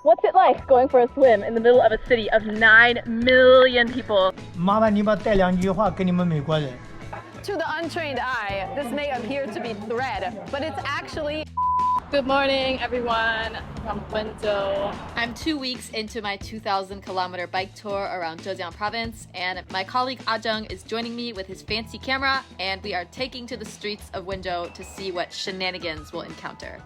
What's it like going for a swim in the middle of a city of 9 million people? 麻烦你把带两句话给你们美国人。 To the untrained eye, this may appear to be thread, but it's actually... Good morning, everyone from Wenzhou. I'm 2 weeks into my 2,000-kilometer bike tour around Zhejiang province, and my colleague Ajeng is joining me with his fancy camera, and we are taking to the streets of Wenzhou to see what shenanigans we'll encounter.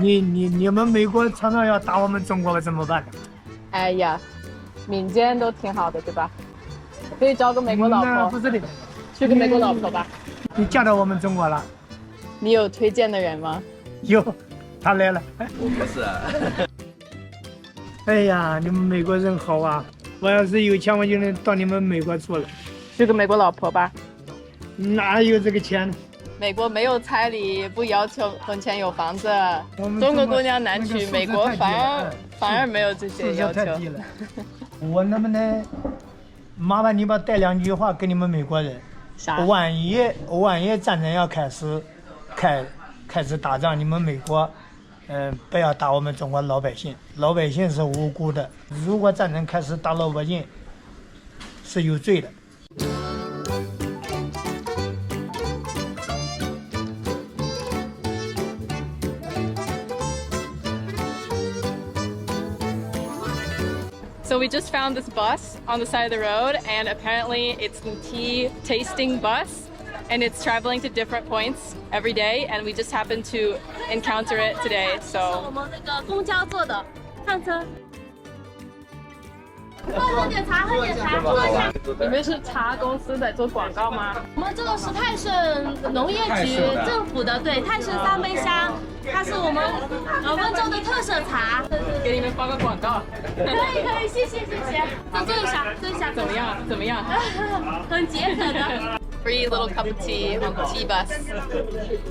你们美国常常要打我们中国怎么办呢？哎呀，民间都挺好的，对吧？可以找个美国老婆，那不是的，娶个美国老婆吧。你嫁到我们中国了？你有推荐的人吗？有，他来了。我不是啊。哎呀，你们美国人好啊！我要是有钱，我就能到你们美国住了。娶个美国老婆吧。哪有这个钱呢？ 美国没有彩礼，不要求婚前有房子。中国姑娘难娶，美国反而没有这些要求。我能不能麻烦你把带两句话给你们美国人？啥？万一战争要开始打仗，你们美国，不要打我们中国老百姓，老百姓是无辜的。如果战争开始打老百姓，是有罪的。 So we just found this bus on the side of the road, and apparently it's the tea tasting bus, and it's traveling to different points every day, and we just happened to encounter it today. So 我们那个公交坐的，上车。喝点茶，喝点茶，坐一下。你们是茶公司在做广告吗？我们这个是泰顺农业局政府的，对，泰顺三杯香，它是我们温州的特色茶。给你们发个广告。可以，谢谢。再坐一下，怎么样？怎么样？很解渴的。 Free little cup of tea on the tea bus.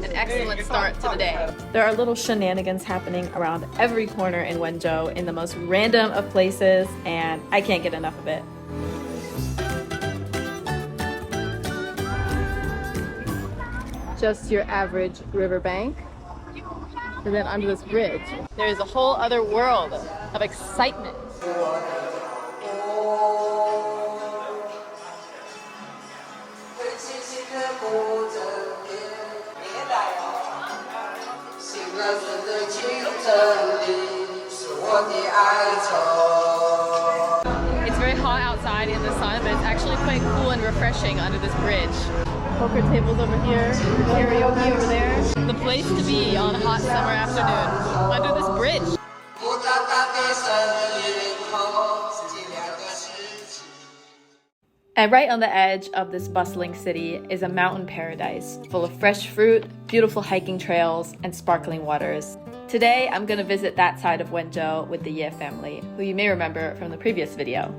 An excellent start to the day. There are little shenanigans happening around every corner in Wenzhou in the most random of places, and I can't get enough of it. Just your average riverbank. And then under this bridge, there is a whole other world of excitement. It's very hot outside in the sun, but it's actually quite cool and refreshing under this bridge. Poker tables over here, karaoke over there. The place to be on a hot summer afternoon, under this bridge. And right on the edge of this bustling city is a mountain paradise full of fresh fruit, beautiful hiking trails, and sparkling waters. Today, I'm going to visit that side of Wenzhou with the Ye family, who you may remember from the previous video.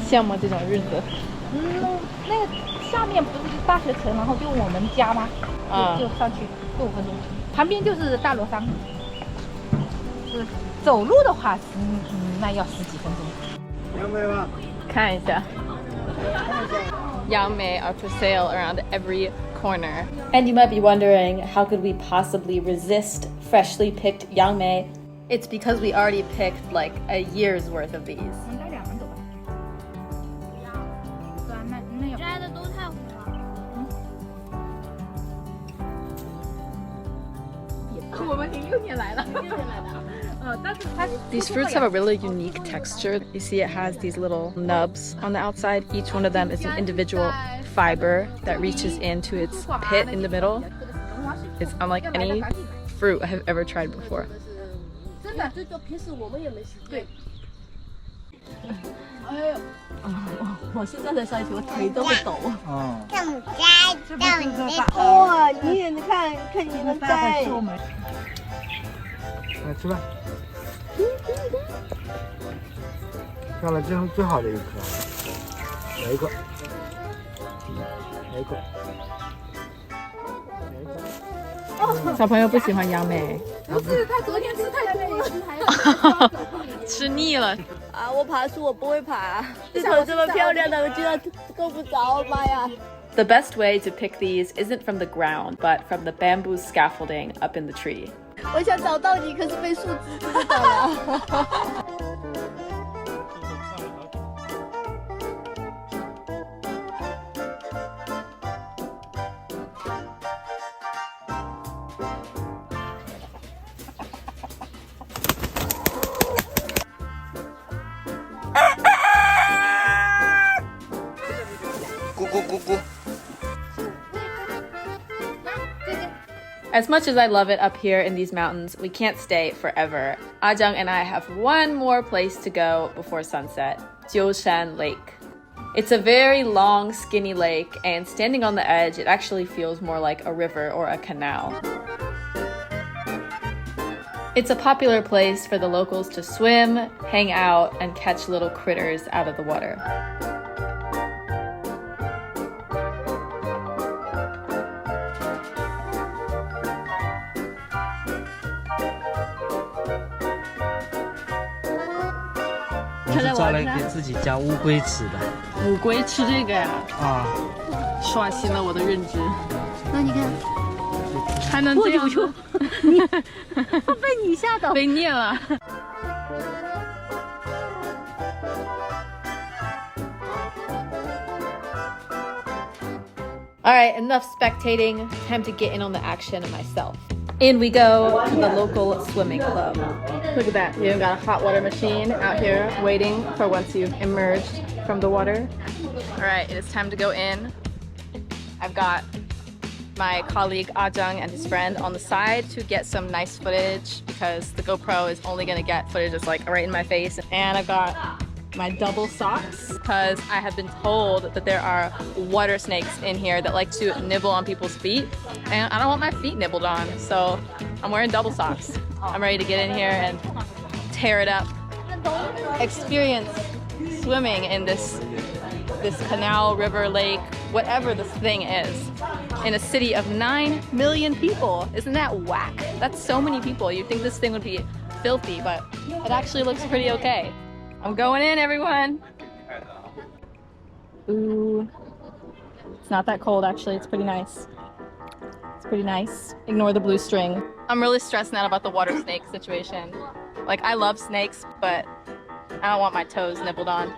Xiang吗这种日子？那个下面不是大学城，然后就我们家吗？就上去15分钟，旁边就是大罗山。走路的话，那要10几分钟。杨梅吗？看一下。Yangmei are for sale around every corner. And you might be wondering, how could we possibly resist freshly picked yangmei? It's because we already picked like a year's worth of these. 摘的都太红了。我们06年来的。6年来的。These fruits have a really unique texture. You see it has these little nubs on the outside. Each one of them is an individual fiber that reaches into its pit in the middle. It's unlike any fruit I have ever tried before. 我现在的上去，我腿都会抖。哦，哇，你也看你们摘。来吃饭。挑了最好的一颗，来一颗，来一颗。小朋友不喜欢杨梅，不是，他昨天吃太多了，吃腻了。啊，我爬树我不会爬，这头这么漂亮的，我居然够不着，妈呀！ The best way to pick these isn't from the ground, but from the bamboo scaffolding up in the tree. 我想找到你，可是被树枝支到了。As much as I love it up here in these mountains, we can't stay forever. Ajang and I have one more place to go before sunset, Jiushan Lake. It's a very long, skinny lake, and standing on the edge, it actually feels more like a river or a canal. It's a popular place for the locals to swim, hang out, and catch little critters out of the water.我是抓来给自己家乌龟吃的。乌龟吃这个呀？啊，刷新了我的认知。那你看，还能这样子？被你吓到。被虐了。All right, enough spectating. Time to get in on the action myself. In we go to the local swimming club. Look at that. You even got a hot water machine out here waiting for once you've emerged from the water. All right, it is time to go in. I've got my colleague Ajang and his friend on the side to get some nice footage because the GoPro is only gonna get footage that's like right in my face. And I've got my double socks because I have been told that there are water snakes in here that like to nibble on people's feet, and I don't want my feet nibbled on, so I'm wearing double socks. I'm ready to get in here and tear it up. Experience swimming in this canal, river, lake, whatever this thing is, in a city of 9 million people. Isn't that whack? That's so many people. You'd think this thing would be filthy, but it actually looks pretty okay. I'm going in, everyone. Ooh. It's not that cold, actually. It's pretty nice. It's pretty nice. Ignore the blue string. I'm really stressing out about the water snake situation. Like, I love snakes, but I don't want my toes nibbled on.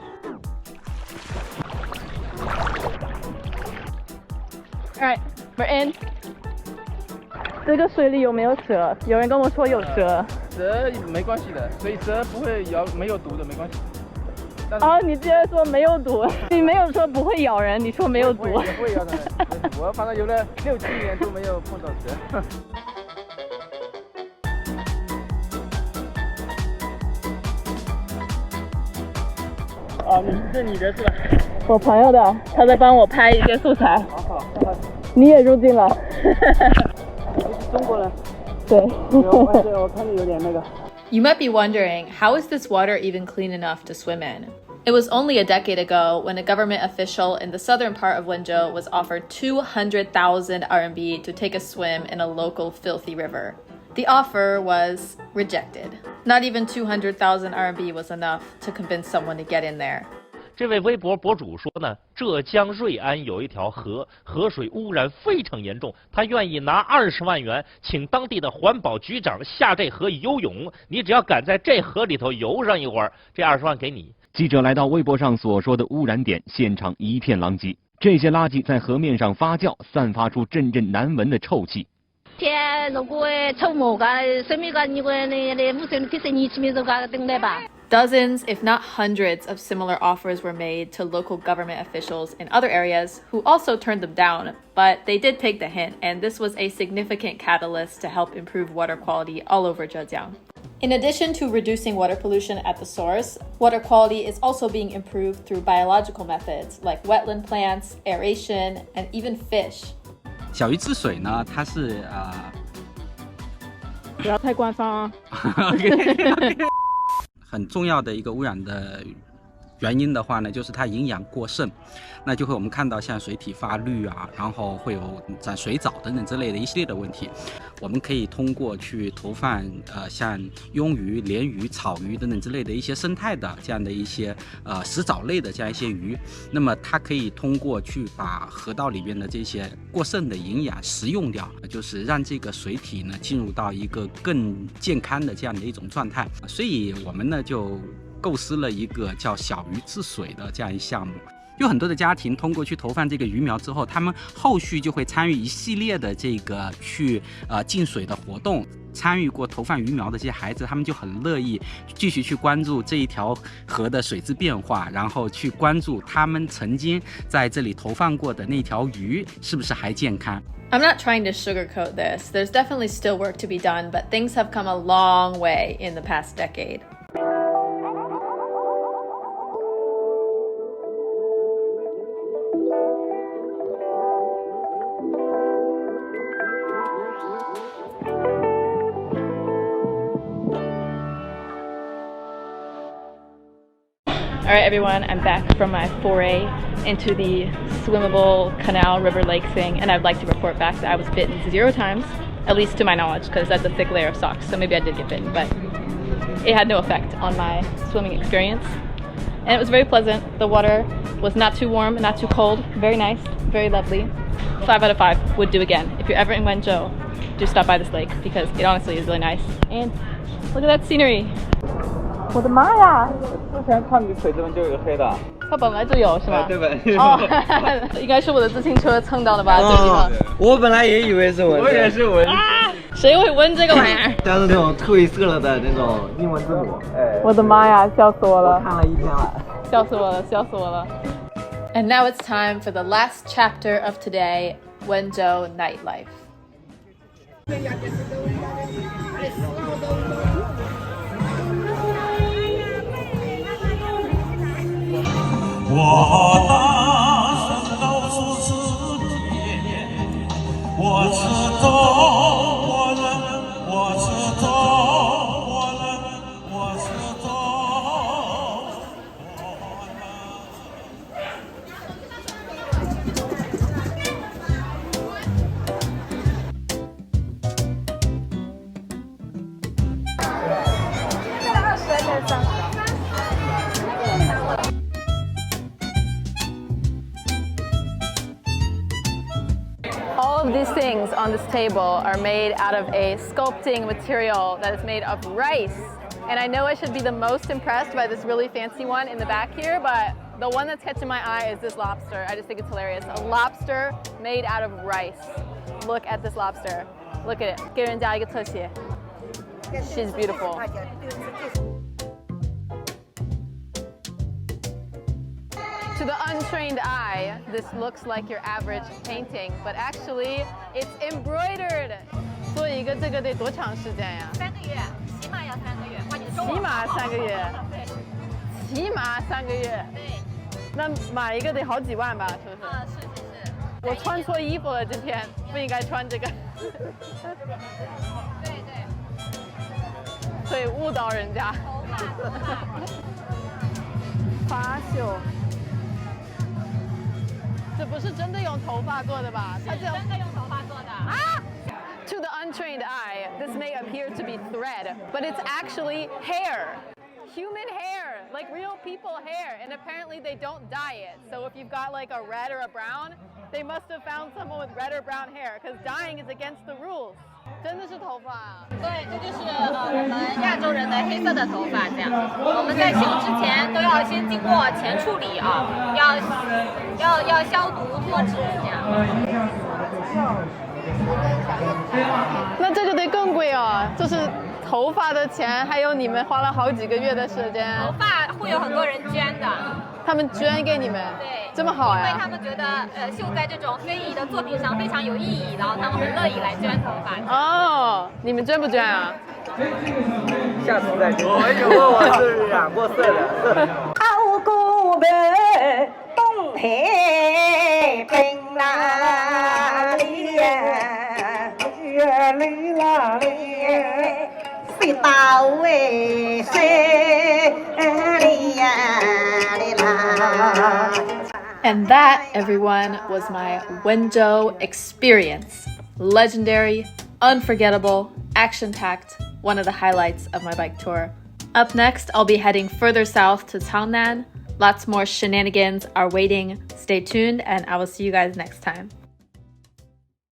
Alright, we're in. 这个水里有没有蛇？有人跟我说有蛇。蛇没关系的，所以蛇不会咬，没有毒的，没关系。哦，你直接说没有毒，你没有说不会咬人，你说没有毒。也不会咬人，我反正游了6、7年都没有碰到蛇。哦，是你的是吧？我朋友的，他在帮我拍一些素材。好，你也入境了。你是中国人？对。我看你有点那个。 You might be wondering, how is this water even clean enough to swim in? It was only a decade ago when a government official in the southern part of Wenzhou was offered 200,000 RMB to take a swim in a local filthy river. The offer was rejected. Not even 200,000 RMB was enough to convince someone to get in there. 这位微博博主说呢，浙江瑞安有一条河，河水污染非常严重，他愿意拿20万元请当地的环保局长下这河游泳，你只要敢在这河里头游上一会儿，这20万给你。记者来到微博上所说的污染点，现场一片狼藉，这些垃圾在河面上发酵，散发出阵阵难闻的臭气。天如果周末个生命个你个那无声的你去面个等来吧。Dozens, if not hundreds, of similar offers were made to local government officials in other areas who also turned them down, but they did take the hint, and this was a significant catalyst to help improve water quality all over Zhejiang. In addition to reducing water pollution at the source, water quality is also being improved through biological methods like wetland plants, aeration, and even fish. 小鱼治水呢，它是不要太官方啊。很重要的一个污染的原因的话呢，就是它营养过剩，那就会我们看到像水体发绿啊，然后会有长水藻等等之类的一系列的问题。我们可以通过去投放像鳙鱼、鲢鱼、草鱼等等之类的一些生态的这样的一些食藻类的这样一些鱼，那么它可以通过去把河道里边的这些过剩的营养食用掉，就是让这个水体呢进入到一个更健康的这样的一种状态。所以我们呢就构思了一个叫小鱼治水的这样一项目。有很多的家庭通过去投放这个鱼苗之后，他们后续就会参与一系列的这个去进水的活动。参与过投放鱼苗的这些孩子，他们就很乐意继续去关注这一条河的水质变化，然后去关注他们曾经在这里投放过的那条鱼是不是还健康。I'm not trying to sugarcoat this. There's definitely still work to be done, but things have come a long way in the past decade. Alright everyone, I'm back from my foray into the swimmable canal river lake thing, and I'd like to report back that I was bitten 0 times, at least to my knowledge, because that's a thick layer of socks, so maybe I did get bitten, but it had no effect on my swimming experience. And it was very pleasant. The water was not too warm, not too cold, very nice, very lovely. 5 out of 5 would do again. If you're ever in Wenzhou, do stop by this lake because it honestly is really nice. And look at that scenery. 我的妈呀！之前看你腿这边就有黑的。它本来就有是吗？对本。哦，应该是我的自行车蹭到的吧？这个地方。我本来也以为是蚊子。我也是蚊子。谁会闻这个玩意儿？像是那种褪色了的那种英文字母。我的妈呀，笑死我了！我看了1天了。笑死我了，笑死我了。And now it's time for the last chapter of today, Wenzhou nightlife. 我大声告诉自己，我知道我能，我知道我能，我知道我能。All of these things on this table are made out of a sculpting material that is made of rice. And I know I should be the most impressed by this really fancy one in the back here, but the one that's catching my eye is this lobster. I just think it's hilarious. A lobster made out of rice. Look at this lobster. Look at it. 给人家一个特写. She's beautiful. To the untrained eye, this looks like your average painting, but actually, it's embroidered. 做一个这个得多长时间呀？3个月，起码要3个月。起码3个月。起码3个月。对。那买一个得好几万吧，是不是？是。我穿错衣服了，今天不应该穿这个。对。所以误导人家。发绣。这不是真的用头发做的吧？它是真的用头发做的啊！ To the untrained eye, this may appear to be thread, but it's actually hair. Human hair, like real people hair, and apparently they don't dye it. So if you've got like a red or a brown, they must have found someone with red or brown hair, because dyeing is against the rules. 真的是头发啊！对，这就是我们亚洲人的黑色的头发，这样。我们在绣之前都要先经过前处理啊，要消毒脱脂这样。那这就得更贵哦，就是头发的钱，还有你们花了好几个月的时间。头发会有很多人捐的，他们捐给你们，对，这么好呀？因为他们觉得绣在这种非遗的作品上非常有意义，然后他们很乐意来捐头发。哦，你们捐不捐啊？下次再捐。我是染过色的。好姑妹东台奔啦哩呀，月里啦哩，谁到为谁哩呀哩啦。And that, everyone, was my Wenzhou experience. Legendary, unforgettable, action-packed, one of the highlights of my bike tour. Up next, I'll be heading further south to Tangnan. Lots more shenanigans are waiting. Stay tuned, and I will see you guys next time.